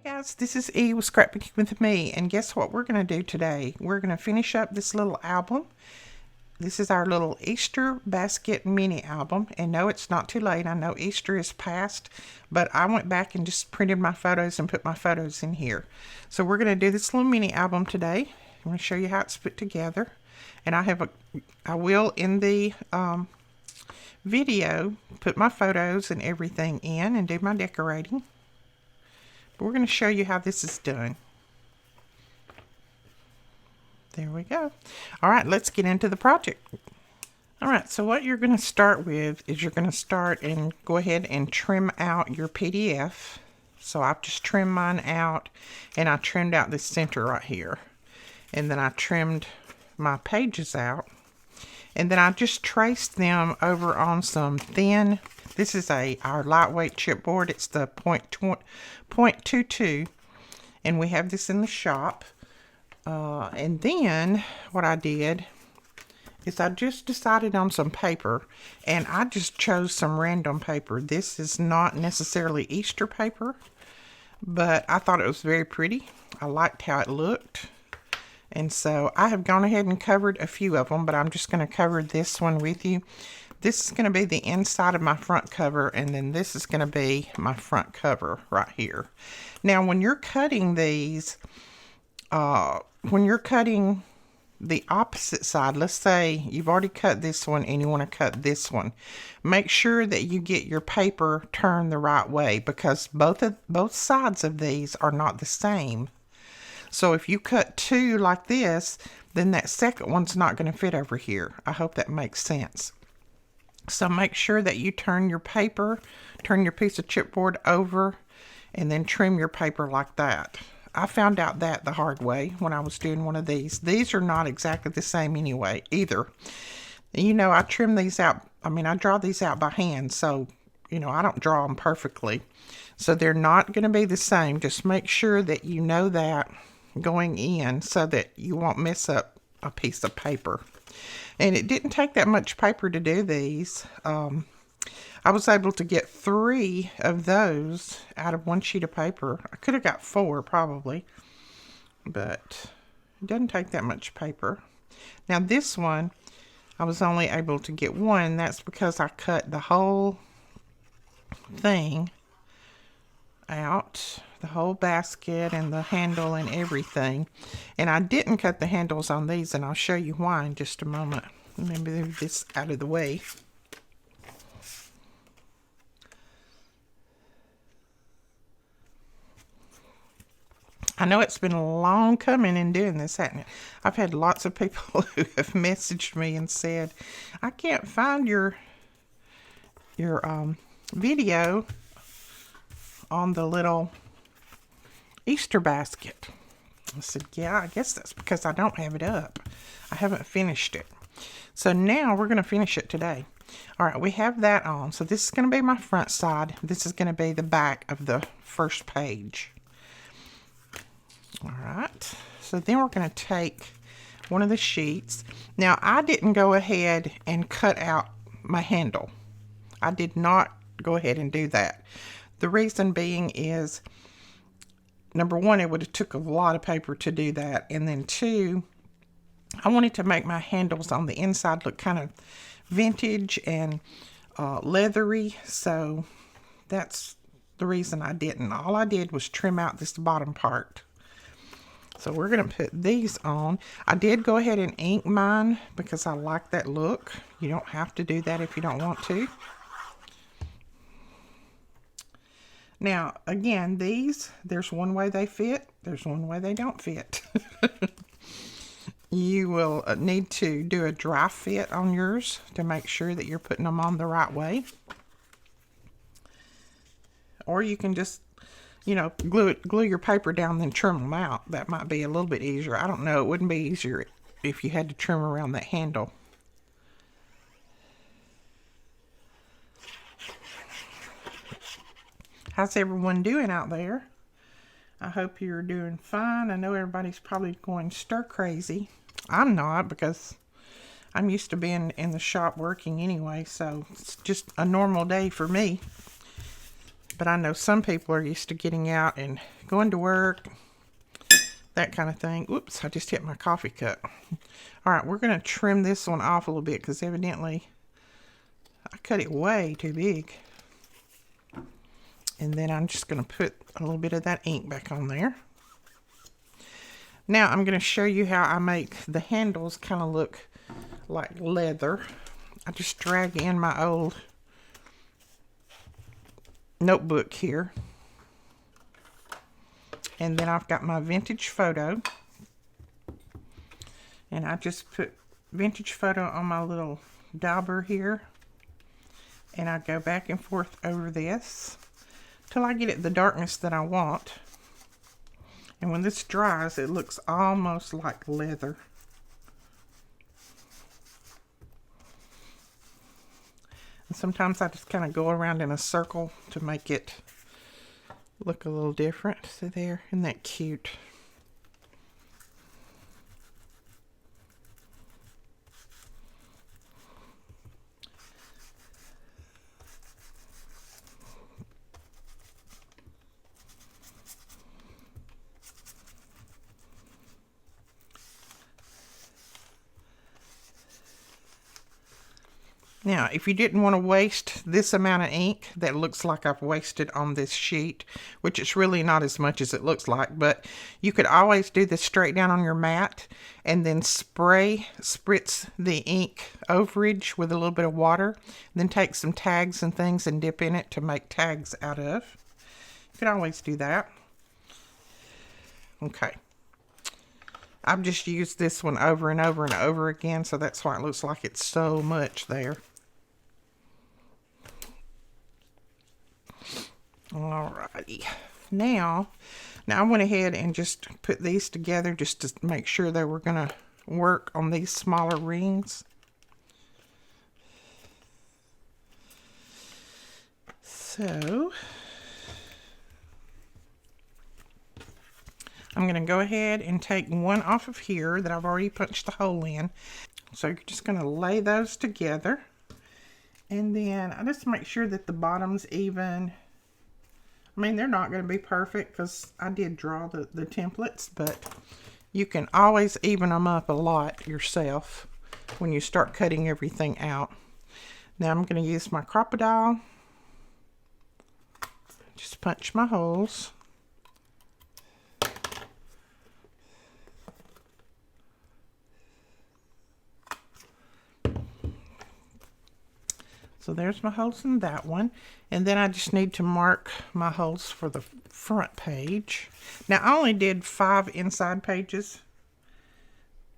Guys, this is E with Scrapbooking with me, and guess what we're going to do today? We're going to finish up this little album. This is our little Easter basket mini album, and no, it's not too late. I know Easter is past, but I went back and just printed my photos and put my photos in here. So we're going to do this little mini album today. I'm going to show you how it's put together, and I will in the video put my photos and everything in and do my decorating. We're going to show you how this is done. There we go. All right, let's get into the project. All right, so what you're going to start with is you're going to start and go ahead and trim out your PDF. So I've just trimmed mine out, and I trimmed out this center right here. And then I trimmed my pages out. And then I just traced them over on some thin, this is our lightweight chipboard. It's the 0.22, and we have this in the shop. And then what I did is I just decided on some paper, and I just chose some random paper. This is not necessarily Easter paper, but I thought it was very pretty. I liked how it looked. And so I have gone ahead and covered a few of them, but I'm just going to cover this one with you. This is going to be the inside of my front cover, and then this is going to be my front cover right here. Now, when you're cutting these, when you're cutting the opposite side, let's say you've already cut this one and you want to cut this one, make sure that you get your paper turned the right way, because both sides of these are not the same. So if you cut two like this, then that second one's not going to fit over here. I hope that makes sense. So make sure that you turn your paper, turn your piece of chipboard over, and then trim your paper like that. I found out that the hard way when I was doing one of these. These are not exactly the same anyway, either. You know, I trim these out. I mean, I draw these out by hand, so, you know, I don't draw them perfectly. So they're not going to be the same. Just make sure that you know that going in so that you won't mess up a piece of paper. And it didn't take that much paper to do these. I was able to get 3 of those out of one sheet of paper. I could have got 4 probably, but it doesn't take that much paper. Now this one, I was only able to get 1. That's because I cut the whole thing out, the whole basket and the handle and everything. And I didn't cut the handles on these, and I'll show you why in just a moment. Let me move this out of the way. I know it's been a long coming in doing this, hasn't it? I've had lots of people who have messaged me and said, I can't find your video on the little Easter basket. I said, yeah, I guess that's because I don't have it up. I haven't finished it. So now we're going to finish it today. All right, we have that on. So this is going to be my front side. This is going to be the back of the first page. All right, so then we're going to take one of the sheets. Now, I didn't go ahead and cut out my handle. I did not go ahead and do that. The reason being is, number one, it would have took a lot of paper to do that. And then 2, I wanted to make my handles on the inside look kind of vintage and leathery. So that's the reason I didn't. All I did was trim out this bottom part. So we're going to put these on. I did go ahead and ink mine because I like that look. You don't have to do that if you don't want to. Now, again, there's one way they fit. There's one way they don't fit. You will need to do a dry fit on yours to make sure that you're putting them on the right way. Or you can just, you know, glue your paper down, then trim them out. That might be a little bit easier. I don't know. It wouldn't be easier if you had to trim around that handle. How's everyone doing out there? I hope you're doing fine. I know everybody's probably going stir crazy. I'm not, because I'm used to being in the shop working anyway, so it's just a normal day for me. But I know some people are used to getting out and going to work, that kind of thing. Oops, I just hit my coffee cup. All right, we're going to trim this one off a little bit because evidently I cut it way too big. And then I'm just going to put a little bit of that ink back on there. Now I'm going to show you how I make the handles kind of look like leather. I just drag in my old notebook here. And then I've got my vintage photo. And I just put vintage photo on my little dauber here. And I go back and forth over this till I get it the darkness that I want. And when this dries, it looks almost like leather. And sometimes I just kind of go around in a circle to make it look a little different. So there, isn't that cute? Now, if you didn't want to waste this amount of ink that looks like I've wasted on this sheet, which it's really not as much as it looks like, but you could always do this straight down on your mat and then spritz the ink overage with a little bit of water, then take some tags and things and dip in it to make tags out of. You could always do that. Okay. I've just used this one over and over and over again, so that's why it looks like it's so much there. Alrighty. Now I went ahead and just put these together just to make sure they were going to work on these smaller rings. So I'm going to go ahead and take one off of here that I've already punched the hole in. So you're just going to lay those together. And then I just make sure that the bottom's even. I mean, they're not going to be perfect because I did draw the templates, but you can always even them up a lot yourself when you start cutting everything out. Now I'm going to use my crocodile. Just punch my holes. So there's my holes in that one. And then I just need to mark my holes for the front page. Now I only did 5 inside pages.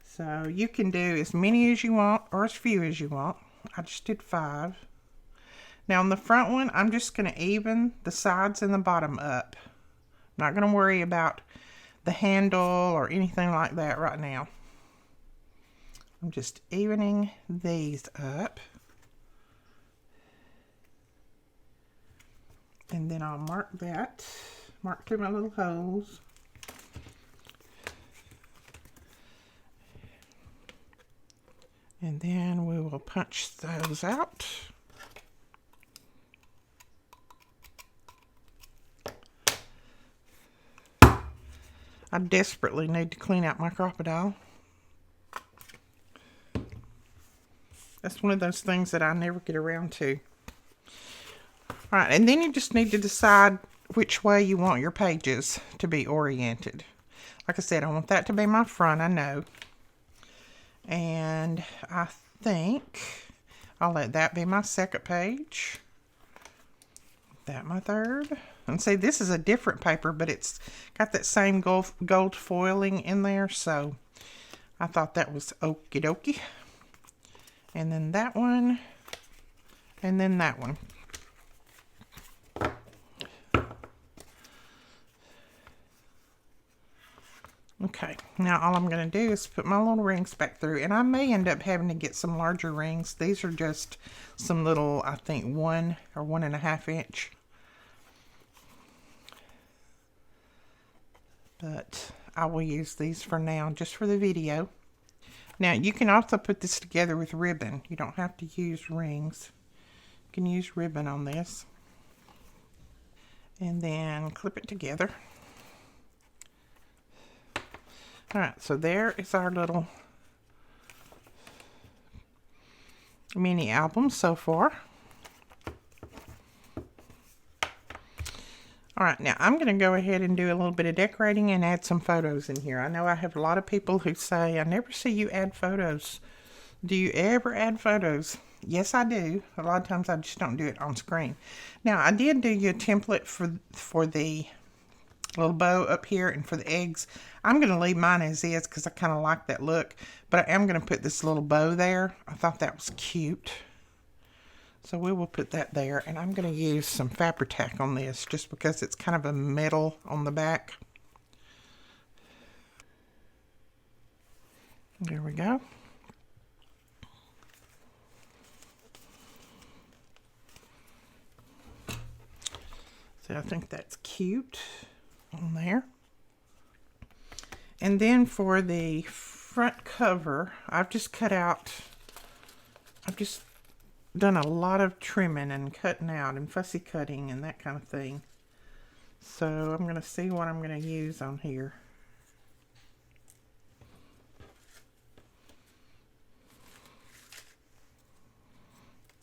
So you can do as many as you want or as few as you want. I just did 5. Now on the front one, I'm just going to even the sides and the bottom up. I'm not going to worry about the handle or anything like that right now. I'm just evening these up. And then I'll mark through my little holes. And then we will punch those out. I desperately need to clean out my crocodile. That's one of those things that I never get around to. All right, and then you just need to decide which way you want your pages to be oriented. Like I said, I want that to be my front, I know. And I think I'll let that be my second page. That my third. And see, this is a different paper, but it's got that same gold foiling in there, so I thought that was okie dokie. And then that one, and then that one. Okay, now all I'm going to do is put my little rings back through, and I may end up having to get some larger rings. These are just some little, I think 1 or 1.5 inch. But I will use these for now, just for the video. Now you can also put this together with ribbon. You don't have to use rings. You can use ribbon on this. and then clip it together. All right, so there is our little mini album so far. All right, now I'm going to go ahead and do a little bit of decorating and add some photos in here. I know I have a lot of people who say, I never see you add photos. Do you ever add photos? Yes, I do. A lot of times I just don't do it on screen. Now, I did do you a template for the little bow up here and for the eggs. I'm going to leave mine as is because I kind of like that look. But I am going to put this little bow there. I thought that was cute. So we will put that there. And I'm going to use some Fabri-Tac on this just because it's kind of a metal on the back. There we go. So I think that's cute on there. And then for the front cover, I've just done a lot of trimming and cutting out and fussy cutting and that kind of thing. So I'm going to see what I'm going to use on here.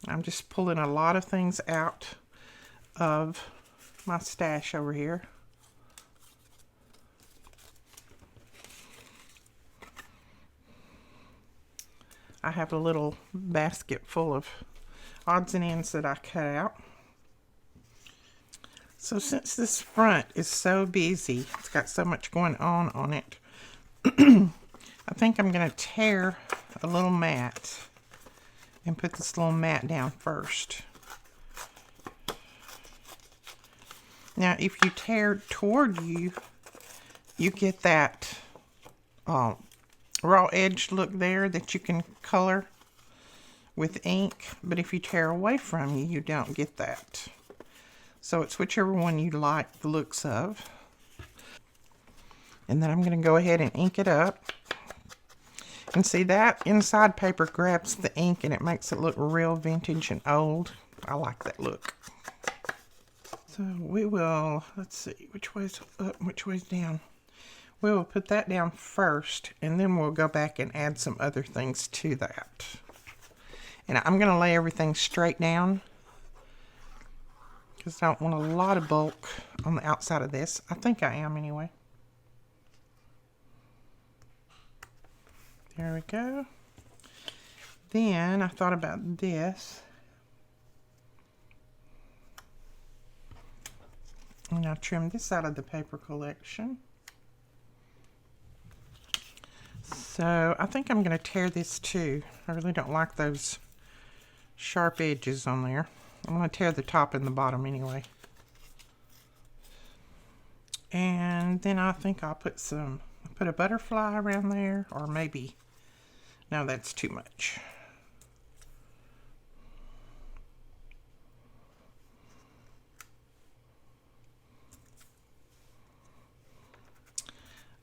I'm just pulling a lot of things out of my stash over here. I have a little basket full of odds and ends that I cut out. So since this front is so busy, it's got so much going on it, I think I'm going to tear a little mat and put this little mat down first. Now, if you tear toward you, you get that raw edge look there that you can color with ink. But if you tear away from you, you don't get that. So it's whichever one you like the looks of. And then I'm going to go ahead and ink it up. And see, that inside paper grabs the ink and it makes it look real vintage and old. I like that look. So we will, let's see, which way's up, which way's down. We will put that down first, and then we'll go back and add some other things to that. And I'm going to lay everything straight down because I don't want a lot of bulk on the outside of this. I think I am anyway. There we go. Then I thought about this. And I'll trim this out of the paper collection. So I think I'm going to tear this too. I really don't like those sharp edges on there. I'm going to tear the top and the bottom anyway. And then I think I'll put a butterfly around there, or maybe, no, that's too much.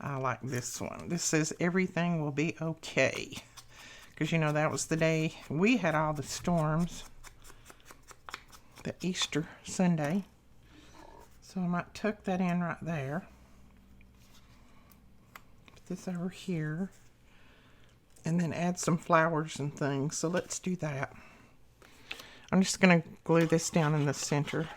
I like this one. This says everything will be okay. Because, you know, that was the day we had all the storms. The Easter Sunday. So I might tuck that in right there. Put this over here. And then add some flowers and things. So let's do that. I'm just going to glue this down in the center.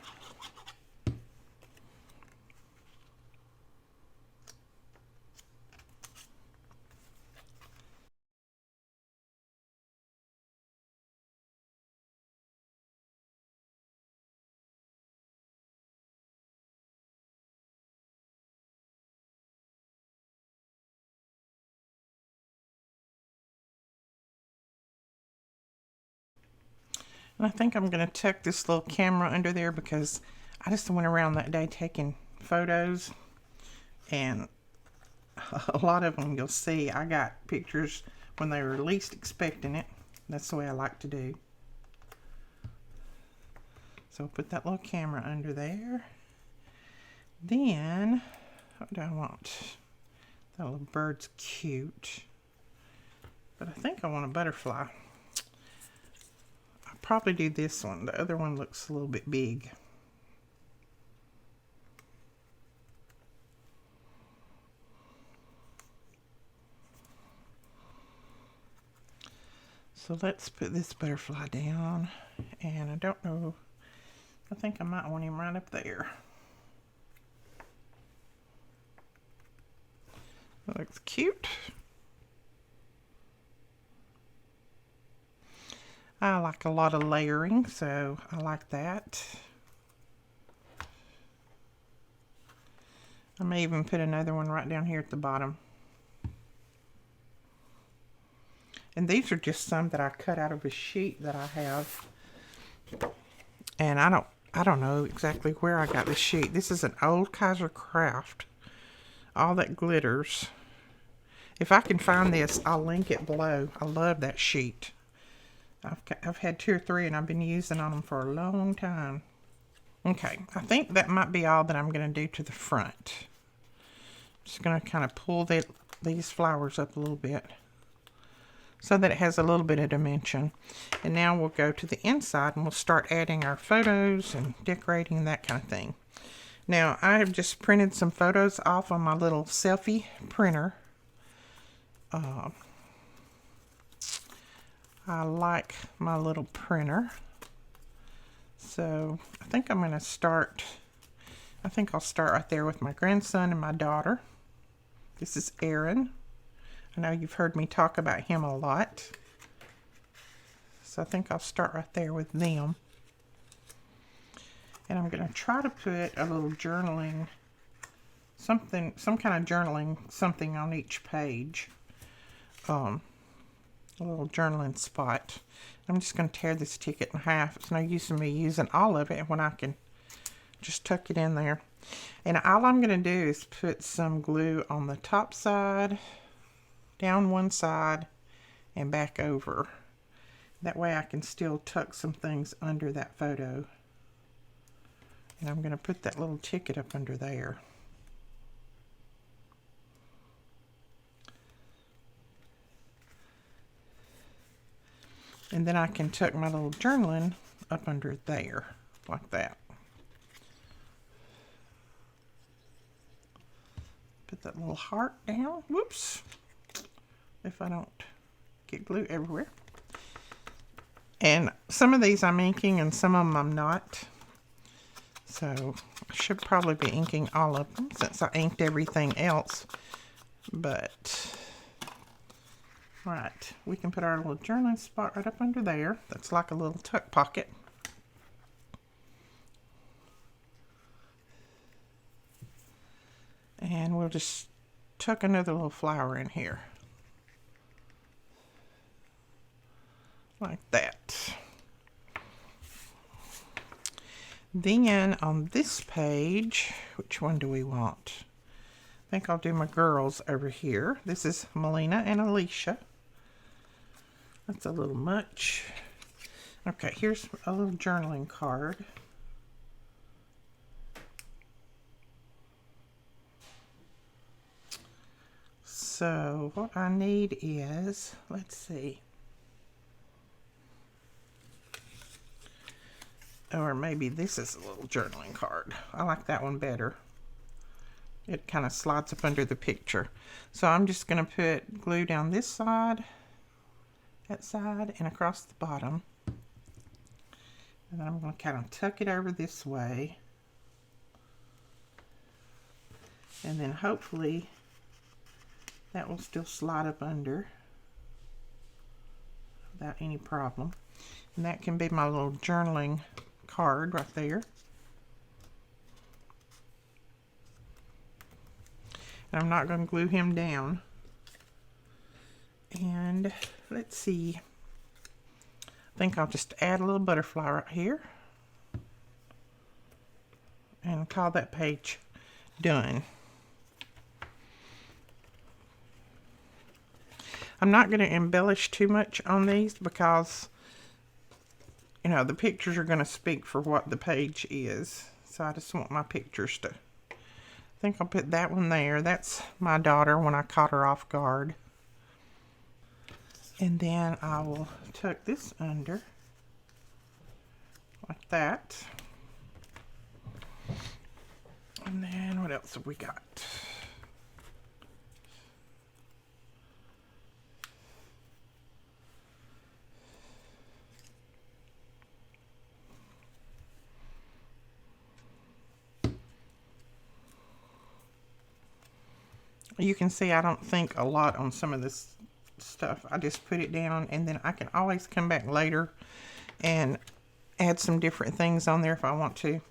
And I think I'm going to tuck this little camera under there because I just went around that day taking photos. And a lot of them you'll see I got pictures when they were least expecting it. That's the way I like to do. So I'll put that little camera under there. Then, what do I want? That little bird's cute. But I think I want a butterfly. I'll probably do this one. The other one looks a little bit big. So let's put this butterfly down, and I don't know, I think I might want him right up there. That looks cute. I like a lot of layering, so I like that. I may even put another one right down here at the bottom. And these are just some that I cut out of a sheet that I have. And I don't know exactly where I got this sheet. This is an old Kaiser Craft. All that glitters. If I can find this, I'll link it below. I love that sheet. I've had 2 or 3 and I've been using on them for a long time. Okay, I think that might be all that I'm going to do to the front. Just going to kind of pull these flowers up a little bit so that it has a little bit of dimension. And now we'll go to the inside and we'll start adding our photos and decorating and that kind of thing. Now, I have just printed some photos off on my little selfie printer. I like my little printer. So I think I'm going to start, I think I'll start right there with my grandson and my daughter. This is Aaron. I know you've heard me talk about him a lot. So I think I'll start right there with them. And I'm going to try to put a little journaling, some kind of journaling something on each page. A little journaling spot. I'm just going to tear this ticket in half. It's no use in me using all of it when I can just tuck it in there. And all I'm going to do is put some glue on the top side, down one side, and back over. That way I can still tuck some things under that photo. And I'm going to put that little ticket up under there. And then I can tuck my little journaling up under there, like that. Put that little heart down. Whoops. If I don't get glue everywhere. And some of these I'm inking and some of them I'm not. So I should probably be inking all of them since I inked everything else. But, right, we can put our little journaling spot right up under there. That's like a little tuck pocket. And we'll just tuck another little flower in here. Like that. Then on this page, which one do we want? I think I'll do my girls over here. This is Melina and Alicia. That's a little much. Okay, here's a little journaling card. So what I need is, let's see. Or maybe this is a little journaling card. I like that one better. It kind of slides up under the picture. So I'm just going to put glue down this side, that side, and across the bottom. And then I'm going to kind of tuck it over this way. And then hopefully that will still slide up under without any problem. And that can be my little journaling card right there. And I'm not going to glue him down. And let's see. I think I'll just add a little butterfly right here. And call that page done. I'm not going to embellish too much on these because, you know, the pictures are going to speak for what the page is. So I just want my pictures to, I think I'll put that one there. That's my daughter when I caught her off guard. And then I will tuck this under like that. And then what else have we got? You can see I don't think a lot on some of this stuff. I just put it down, and then I can always come back later and add some different things on there if I want to.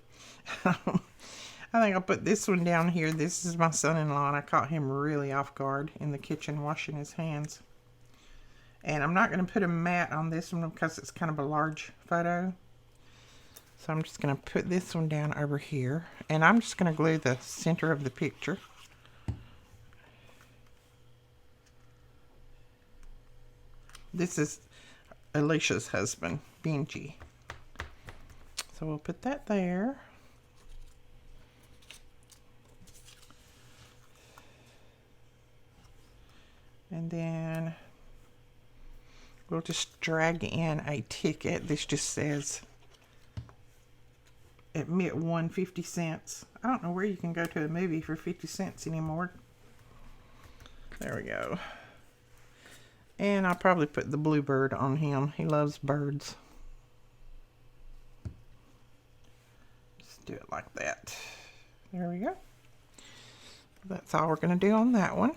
I think I'll put this one down here. This is my son-in-law, and I caught him really off guard in the kitchen washing his hands. And I'm not going to put a mat on this one because it's kind of a large photo. So I'm just going to put this one down over here. And I'm just going to glue the center of the picture. This is Alicia's husband, Benji. So we'll put that there. And then we'll just drag in a ticket. This just says admit 50 cents. I don't know where you can go to a movie for 50 cents anymore. There we go. And I'll probably put the bluebird on him. He loves birds. Just do it like that. There we go. That's all we're going to do on that one.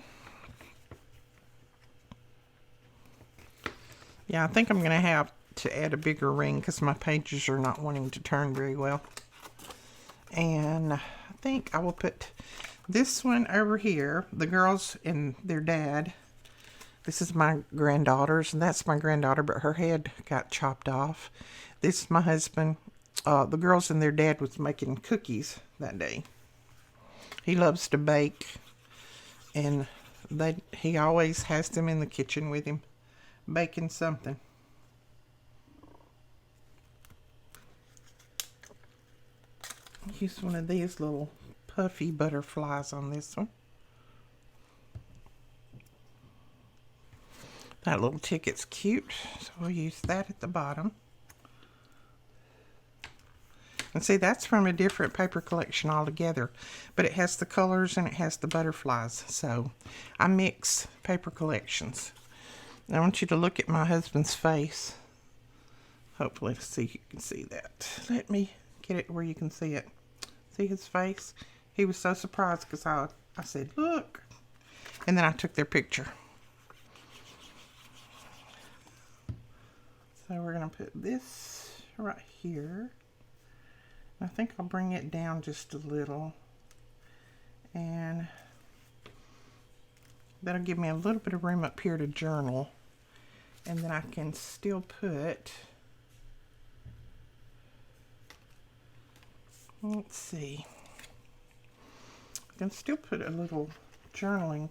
Yeah, I think I'm going to have to add a bigger ring because my pages are not wanting to turn very well. And I think I will put this one over here. The girls and their dad. This is my granddaughter's, and that's my granddaughter, but her head got chopped off. This is my husband. The girls and their dad was making cookies that day. He loves to bake, and he always has them in the kitchen with him, baking something. Use one of these little puffy butterflies on this one. That little ticket's cute, so we'll use that at the bottom. And see, that's from a different paper collection altogether, but it has the colors and it has the butterflies, so I mix paper collections. I want you to look at my husband's face. Hopefully, see you can see that. Let me get it where you can see it. See his face? He was so surprised because I said, look. And then I took their picture. So we're going to put this right here. I think I'll bring it down just a little. And that'll give me a little bit of room up here to journal. And then I can still put, let's see, I can still put a little journaling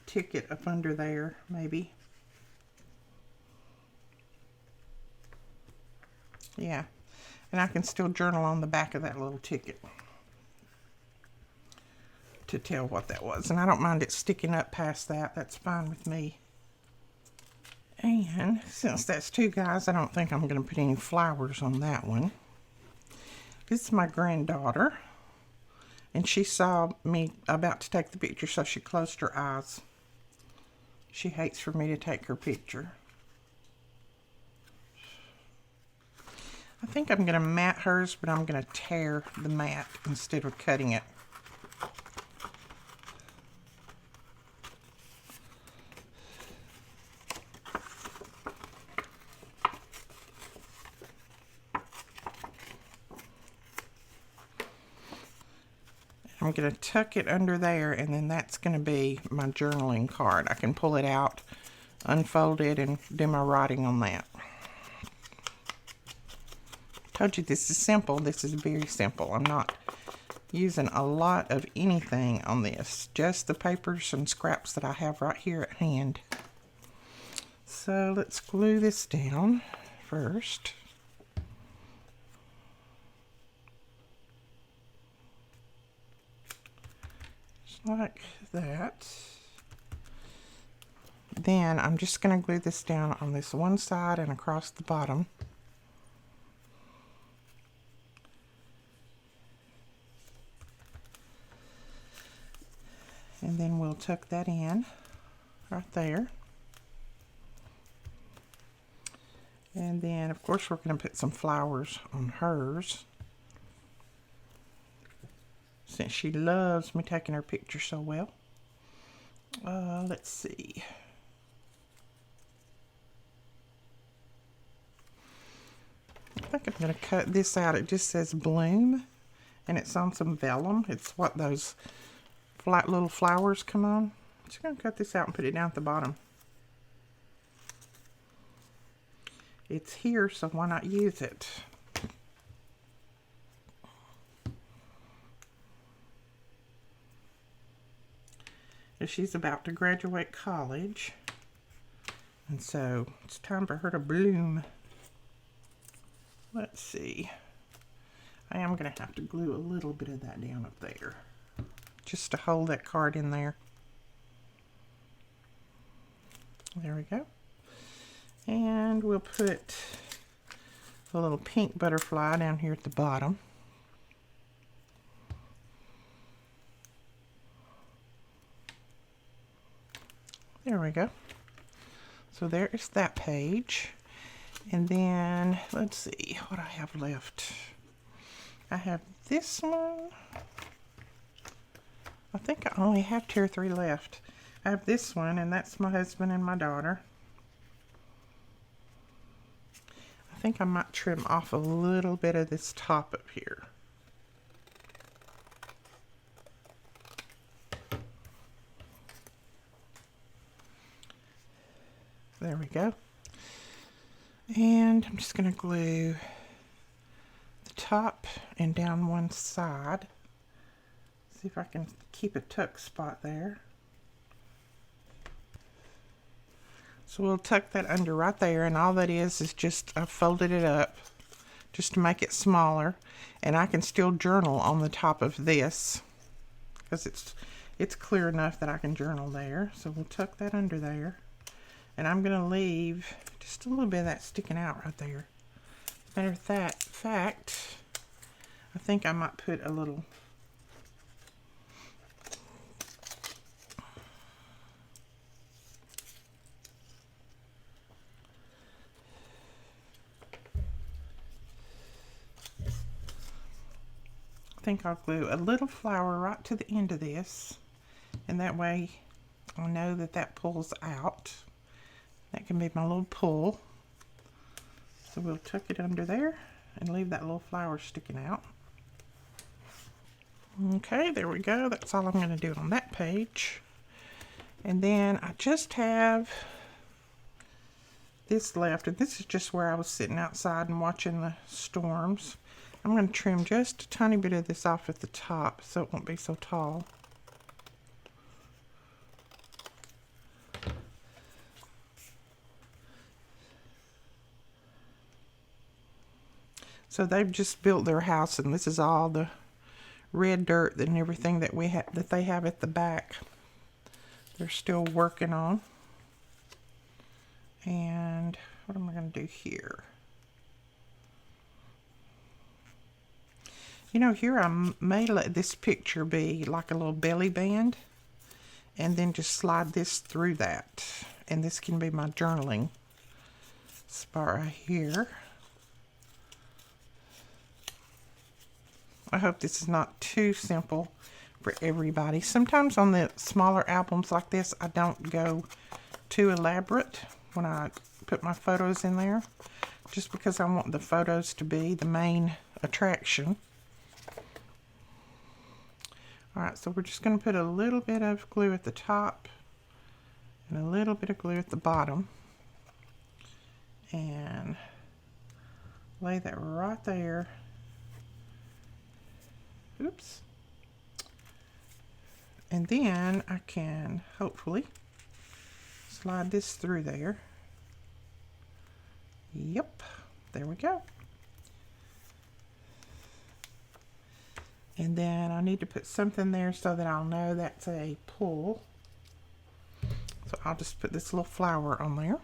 ticket up under there, maybe. Yeah, and I can still journal on the back of that little ticket to tell what that was. And I don't mind it sticking up past that. That's fine with me. And since that's two guys, I don't think I'm going to put any flowers on that one. This is my granddaughter. And she saw me about to take the picture, so she closed her eyes. She hates for me to take her picture. I think I'm going to mat hers, but I'm going to tear the mat instead of cutting it. I'm going to tuck it under there, and then that's going to be my journaling card. I can pull it out, unfold it, and do my writing on that. Told you this is simple. This is very simple. I'm not using a lot of anything on this, just the papers and scraps that I have right here at hand. So let's glue this down first. Just like that. Then I'm just going to glue this down on this one side and across the bottom. And then we'll tuck that in right there. And then, of course, we're going to put some flowers on hers, since she loves me taking her picture so well. Let's see. I think I'm going to cut this out. It just says bloom, and it's on some vellum. It's what those flat little flowers come on. Just going to cut this out and put it down at the bottom. It's here, so why not use it? She's about to graduate college, and so it's time for her to bloom. Let's see. I am going to have to glue a little bit of that down up there, just to hold that card in there. There we go. And we'll put a little pink butterfly down here at the bottom. There we go. So there is that page. And then, let's see what I have left. I have this one. I think I only have 2 or 3 left. I have this one, and that's my husband and my daughter. I think I might trim off a little bit of this top up here. There we go. And I'm just going to glue the top and down one side. See if I can keep a tuck spot there. So we'll tuck that under right there, and all that is just I folded it up just to make it smaller, and I can still journal on the top of this because it's clear enough that I can journal there. So we'll tuck that under there. And I'm going to leave just a little bit of that sticking out right there. Matter of fact, I think I might put a little I'll glue a little flower right to the end of this, and that way I'll know that that pulls out. That can be my little pull. So we'll tuck it under there and leave that little flower sticking out. Okay, there we go. That's all I'm going to do on that page. And then I just have this left, and this is just where I was sitting outside and watching the storms. I'm going to trim just a tiny bit of this off at the top so it won't be so tall. So they've just built their house, and this is all the red dirt and everything that they have at the back. They're still working on. And what am I going to do here? You know, here I may let this picture be like a little belly band, and then just slide this through that. And this can be my journaling spot right here. I hope this is not too simple for everybody. Sometimes on the smaller albums like this, I don't go too elaborate when I put my photos in there, just because I want the photos to be the main attraction. Alright, so we're just going to put a little bit of glue at the top and a little bit of glue at the bottom, and lay that right there. Oops. And then I can hopefully slide this through there. Yep, there we go. And then I need to put something there so that I'll know that's a pull. So I'll just put this little flower on there.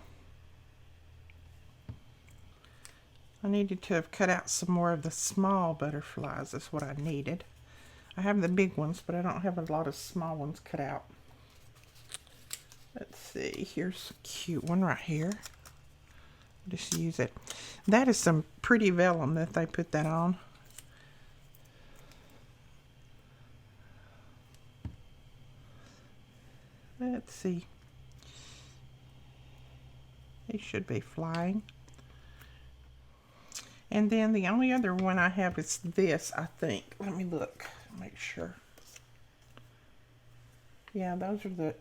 I needed to have cut out some more of the small butterflies. That's what I needed. I have the big ones, but I don't have a lot of small ones cut out. Let's see. Here's a cute one right here. Just use it. That is some pretty vellum that they put that on. Let's see. He should be flying. And then the only other one I have is this, I think. Let me look, make sure. Yeah, those are the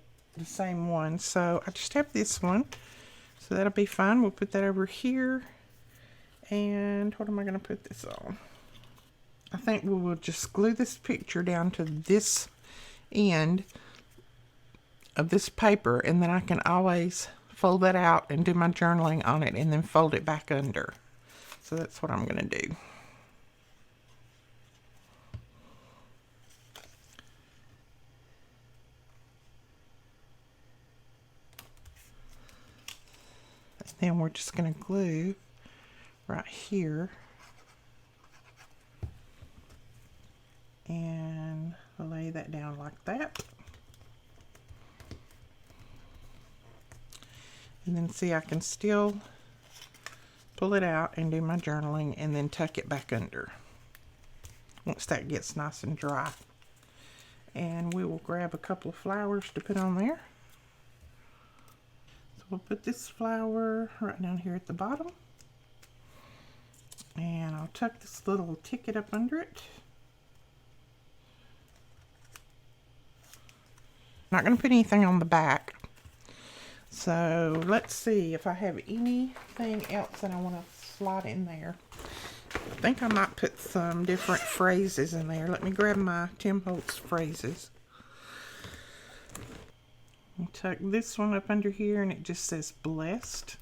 same ones. So I just have this one. So that'll be fine. We'll put that over here. And what am I going to put this on? I think we will just glue this picture down to this end of this paper, and then I can always fold that out and do my journaling on it and then fold it back under. So that's what I'm going to do. And then we're just going to glue right here and lay that down like that. And then see, I can still pull it out and do my journaling and then tuck it back under once that gets nice and dry. And we will grab a couple of flowers to put on there. So we'll put this flower right down here at the bottom. And I'll tuck this little ticket up under it. Not going to put anything on the back. So let's see if I have anything else that I want to slot in there. I think I might put some different phrases in there. Let me grab my Tim Holtz phrases. I'll tuck this one up under here, and it just says blessed.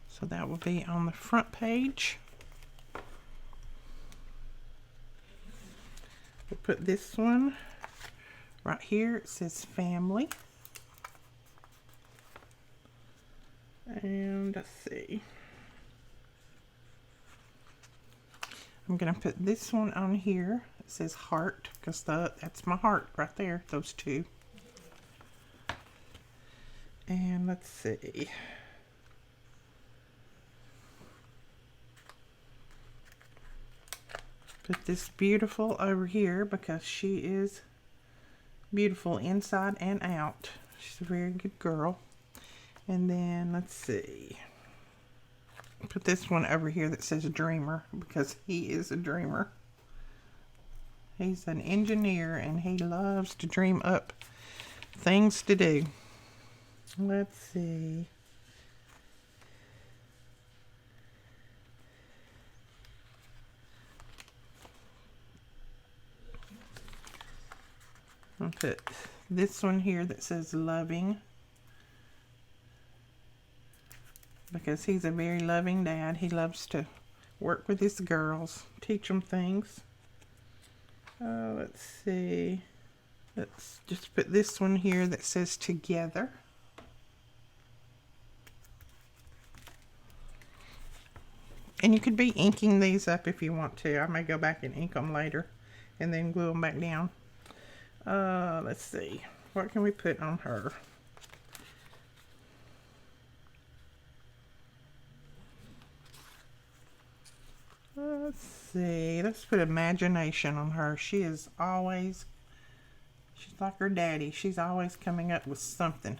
So that will be on the front page. We'll put this one right here. It says family. And let's see. I'm going to put this one on here. It says heart, because that's my heart right there, those two. And let's see. Put this beautiful over here because she is beautiful inside and out. She's a very good girl. And then let's see. Put this one over here that says dreamer because he is a dreamer. He's an engineer and he loves to dream up things to do. Let's see. I'll put this one here that says loving because he's a very loving dad. He loves to work with his girls, teach them things. Let's see. Let's just put this one here that says together. And you could be inking these up if you want to. I may go back and ink them later and then glue them back down. Let's see. What can we put on her? Let's see. Let's put imagination on her. She's like her daddy. She's always coming up with something.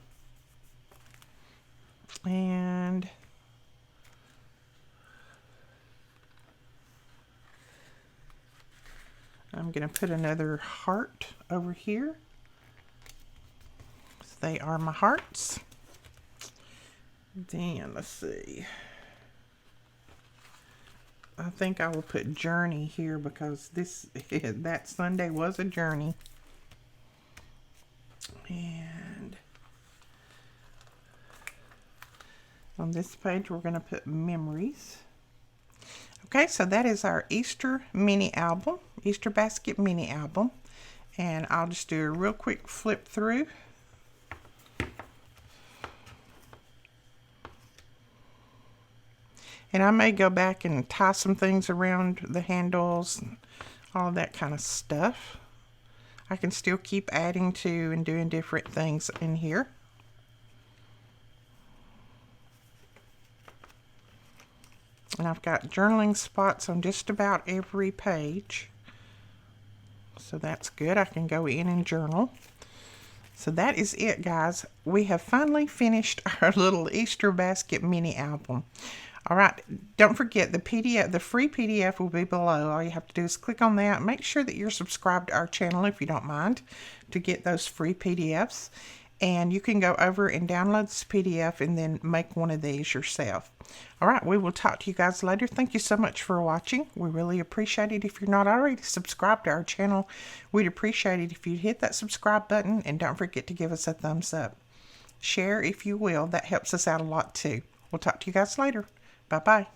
And I'm going to put another heart over here. So they are my hearts. Then let's see. I think I will put journey here because that Sunday was a journey. And on this page we're going to put memories. Okay, so that is our Easter mini album, Easter basket mini album. And I'll just do a real quick flip through. And I may go back and tie some things around the handles and all that kind of stuff. I can still keep adding to and doing different things in here. And I've got journaling spots on just about every page. So that's good. I can go in and journal. So that is it, guys. We have finally finished our little Easter basket mini album. All right, don't forget the PDF, the free PDF will be below. All you have to do is click on that. Make sure that you're subscribed to our channel if you don't mind to get those free PDFs. And you can go over and download this PDF and then make one of these yourself. All right, we will talk to you guys later. Thank you so much for watching. We really appreciate it. If you're not already subscribed to our channel, we'd appreciate it if you'd hit that subscribe button, and don't forget to give us a thumbs up. Share if you will. That helps us out a lot too. We'll talk to you guys later. Bye-bye.